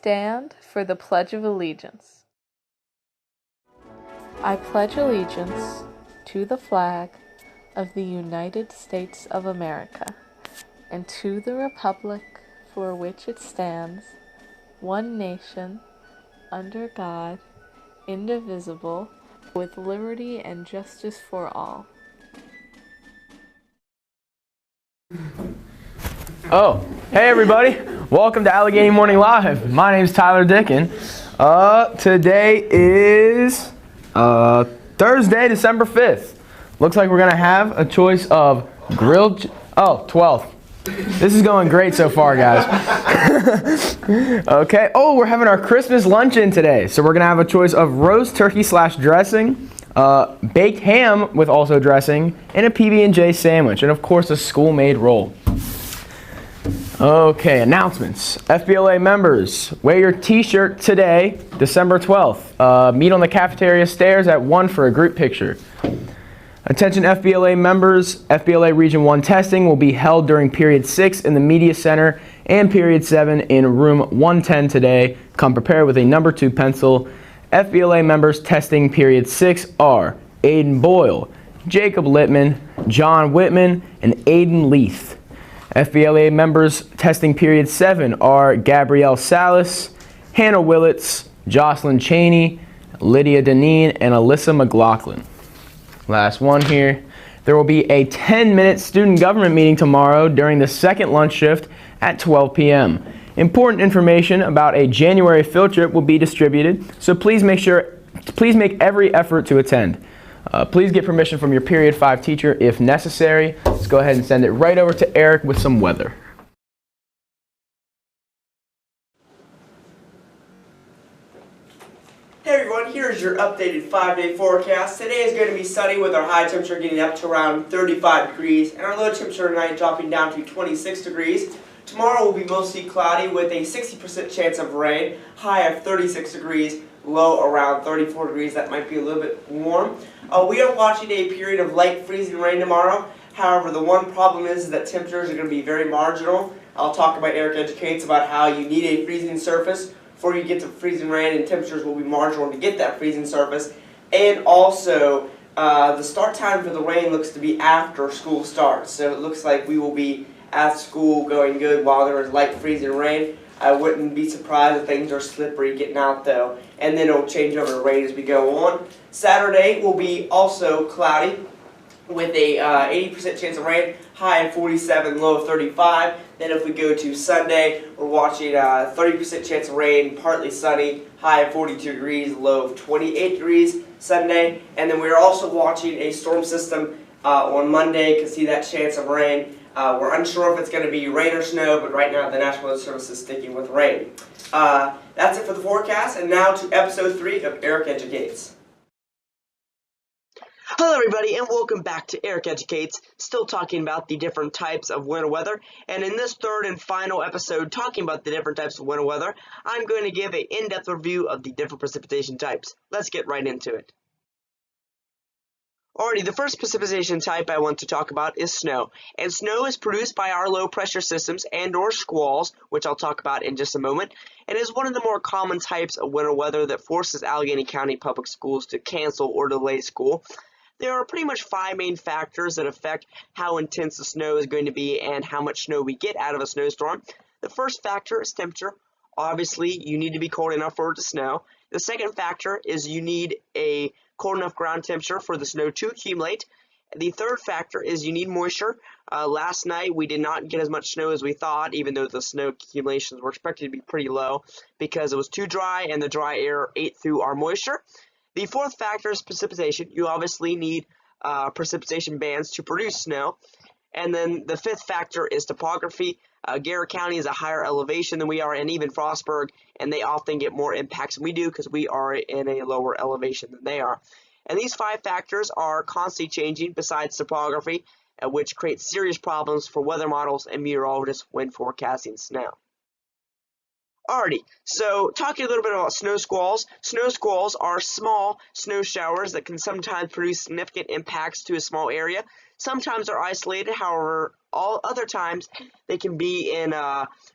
stand for the Pledge of Allegiance. I pledge allegiance to the flag of the United States of America and to the republic for which it stands, one nation, under God, indivisible, with liberty and justice for all. Oh, hey everybody. Welcome to Allegheny Morning Live. My name's Tyler Dickin. Today is Thursday, December 5th. Looks like we're going to have a choice of grilled... 12th. This is going great so far, guys. Okay. Oh, we're having our Christmas luncheon today. So we're going to have a choice of roast turkey / dressing, baked ham with also dressing, and a PB&J sandwich, and of course a school-made roll. Okay, announcements. FBLA members, wear your t-shirt today, December 12th. Meet on the cafeteria stairs at 1 for a group picture. Attention FBLA members, FBLA Region 1 testing will be held during Period 6 in the Media Center and Period 7 in Room 110 today. Come prepared with a number 2 pencil. FBLA members testing Period 6 are Aiden Boyle, Jacob Littman, John Whitman, and Aiden Leith. FBLA members testing Period 7 are Gabrielle Salas, Hannah Willits, Jocelyn Cheney, Lydia Deneen, and Alyssa McLaughlin. Last one here. There will be a 10-minute student government meeting tomorrow during the second lunch shift at 12 p.m. Important information about a January field trip will be distributed, so please make every effort to attend. Please get permission from your Period 5 teacher if necessary. Let's go ahead and send it right over to Eric with some weather. Hey everyone, here's your updated 5-day forecast. Today is going to be sunny with our high temperature getting up to around 35 degrees and our low temperature tonight dropping down to 26 degrees. Tomorrow will be mostly cloudy with a 60% chance of rain, high of 36 degrees, low around 34 degrees. That might be a little bit warm. We are watching a period of light freezing rain tomorrow. However, the one problem is that temperatures are going to be very marginal. I'll talk about Eric Educates about how you need a freezing surface before you get to freezing rain, and temperatures will be marginal to get that freezing surface. And also, the start time for the rain looks to be after school starts. So it looks like we will be at school going good while there is light freezing rain. I wouldn't be surprised if things are slippery getting out though. And then it'll change over to rain as we go on. Saturday will be also cloudy with a 80% chance of rain, high of 47, low of 35. Then if we go to Sunday, we're watching 30% chance of rain, partly sunny, high of 42 degrees, low of 28 degrees Sunday. And then we're also watching a storm system on Monday. You can see that chance of rain. We're unsure if it's going to be rain or snow, but right now the National Weather Service is sticking with rain. That's it for the forecast, and now to episode 3 of Eric Educates. Hello everybody, and welcome back to Eric Educates, still talking about the different types of winter weather. And in this third and final episode talking about the different types of winter weather, I'm going to give an in-depth review of the different precipitation types. Let's get right into it. Alrighty, the first precipitation type I want to talk about is snow. And snow is produced by our low pressure systems and or squalls, which I'll talk about in just a moment, and is one of the more common types of winter weather that forces Allegheny County Public Schools to cancel or delay school. There are pretty much 5 main factors that affect how intense the snow is going to be and how much snow we get out of a snowstorm. The first factor is temperature. Obviously, you need to be cold enough for it to snow. The second factor is you need a cold enough ground temperature for the snow to accumulate. The third factor is you need moisture. Last night we did not get as much snow as we thought, even though the snow accumulations were expected to be pretty low because it was too dry and the dry air ate through our moisture. The fourth factor is precipitation. You obviously need precipitation bands to produce snow. And then the fifth factor is topography. Garrett County is a higher elevation than we are, and even Frostburg, and they often get more impacts than we do because we are in a lower elevation than they are. And these 5 factors are constantly changing besides topography, which creates serious problems for weather models and meteorologists when forecasting snow. Alrighty, so talking a little bit about snow squalls. Snow squalls are small snow showers that can sometimes produce significant impacts to a small area. Sometimes they're isolated, however, all other times they can be in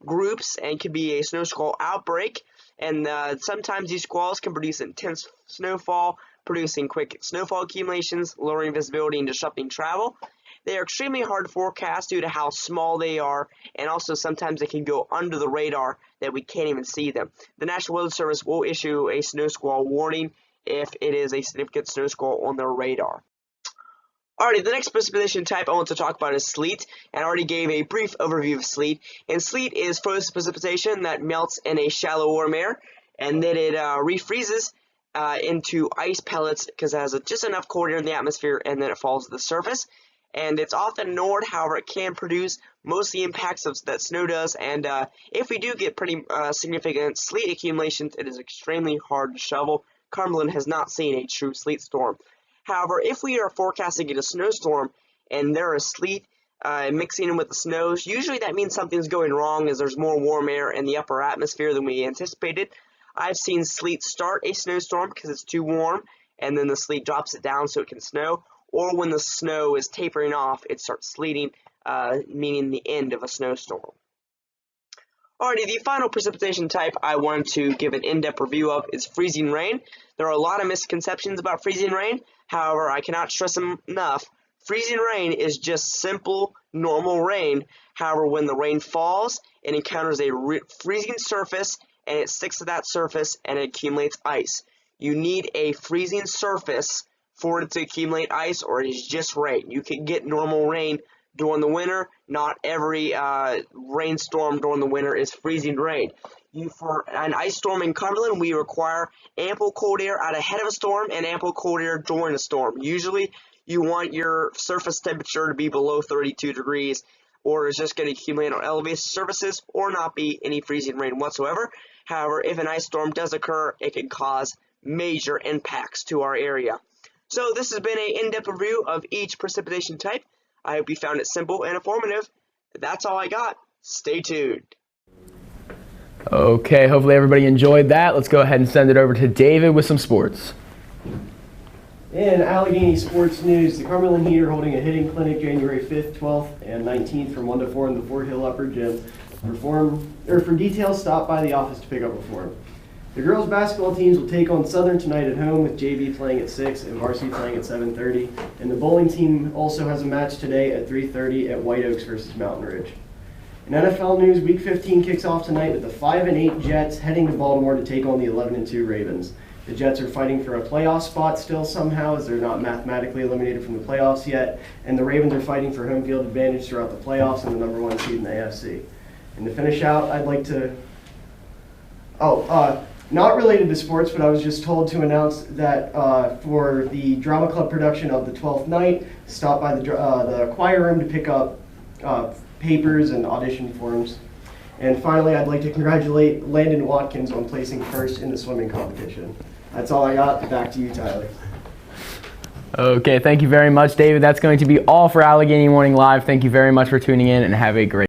groups and can be a snow squall outbreak. And sometimes these squalls can produce intense snowfall, producing quick snowfall accumulations, lowering visibility and disrupting travel. They are extremely hard to forecast due to how small they are, and also sometimes they can go under the radar that we can't even see them. The National Weather Service will issue a snow squall warning if it is a significant snow squall on their radar. Alrighty, the next precipitation type I want to talk about is sleet, and I already gave a brief overview of sleet. And sleet is frozen precipitation that melts in a shallow warm air, and then it refreezes into ice pellets because it has just enough cold air in the atmosphere, and then it falls to the surface. And it's often ignored, however, it can produce most of the impacts that snow does, and if we do get pretty significant sleet accumulations, it is extremely hard to shovel. Cumberland has not seen a true sleet storm. However, if we are forecasting a snowstorm and there is sleet mixing in with the snows, usually that means something's going wrong as there's more warm air in the upper atmosphere than we anticipated. I've seen sleet start a snowstorm because it's too warm, and then the sleet drops it down so it can snow, or when the snow is tapering off, it starts sleeting, meaning the end of a snowstorm. Alrighty, the final precipitation type I wanted to give an in-depth review of is freezing rain. There are a lot of misconceptions about freezing rain. However, I cannot stress them enough. Freezing rain is just simple, normal rain. However, when the rain falls, it encounters a freezing surface, and it sticks to that surface, and it accumulates ice. You need a freezing surface for it to accumulate ice, or it is just rain. You can get normal rain during the winter. Not every rainstorm during the winter is freezing rain. For an ice storm in Cumberland, we require ample cold air out ahead of a storm and ample cold air during a storm. Usually, you want your surface temperature to be below 32 degrees, or it's just going to accumulate on elevated surfaces, or not be any freezing rain whatsoever. However, if an ice storm does occur, it can cause major impacts to our area. So this has been an in-depth review of each precipitation type. I hope you found it simple and informative. That's all I got. Stay tuned. Okay, hopefully everybody enjoyed that. Let's go ahead and send it over to David with some sports. In Allegheny sports news, the Cumberland Heat are holding a hitting clinic January 5th, 12th, and 19th from 1 to 4 in the Fort Hill Upper Gym. For details, stop by the office to pick up a form. The girls' basketball teams will take on Southern tonight at home, with JV playing at 6 and varsity playing at 7:30. And the bowling team also has a match today at 3:30 at White Oaks versus Mountain Ridge. In NFL news, Week 15 kicks off tonight with the 5-8 Jets heading to Baltimore to take on the 11-2 Ravens. The Jets are fighting for a playoff spot still somehow, as they're not mathematically eliminated from the playoffs yet, and the Ravens are fighting for home field advantage throughout the playoffs and the #1 seed in the AFC. And to finish out, I'd like to... not related to sports, but I was just told to announce that for the drama club production of The 12th Night, stop by the choir room to pick up papers and audition forms. And finally, I'd like to congratulate Landon Watkins on placing first in the swimming competition. That's all I got. Back to you, Tyler. Okay, thank you very much, David. That's going to be all for Allegheny Morning Live. Thank you very much for tuning in, and have a great